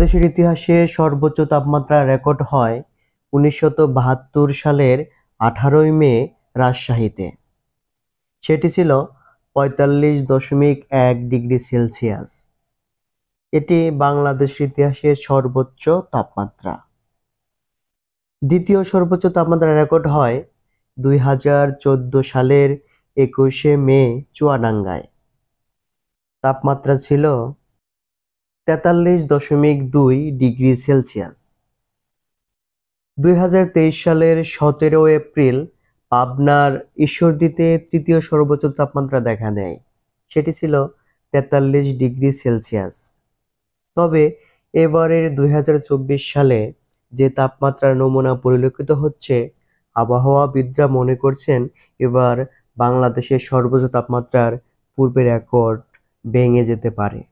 বাংলাদেশের ইতিহাসে সর্বোচ্চ তাপমাত্রা রেকর্ড হয় ১৯৭২ সালের ১৮ মে রাজশাহীতে। সেটি ছিল ৪৫.১ ডিগ্রি সেলসিয়াস। এটি বাংলাদেশের ইতিহাসের সর্বোচ্চ তাপমাত্রা। দ্বিতীয় সর্বোচ্চ তাপমাত্রা রেকর্ড হয় ২০১৪ সালের ২১শে মে চুয়াডাঙ্গায়। তাপমাত্রা ছিল ৪৩.২ ডিগ্রি সেলসিয়াস। ২০২৩ সালের ১৭ এপ্রিল পাবনার ঈশ্বরদীতে তৃতীয় সর্বোচ্চ তাপমাত্রা দেখা দেয়। সেটি ছিল ৪৩ ডিগ্রি সেলসিয়াস। তবে এবারের ২০২৪ সালে যে তাপমাত্রার নমুনা পরিলক্ষিত হচ্ছে, আবহাওয়াবিদরা মনে করছেন এবার বাংলাদেশের সর্বোচ্চ তাপমাত্রার পূর্বের রেকর্ড ভেঙে যেতে পারে।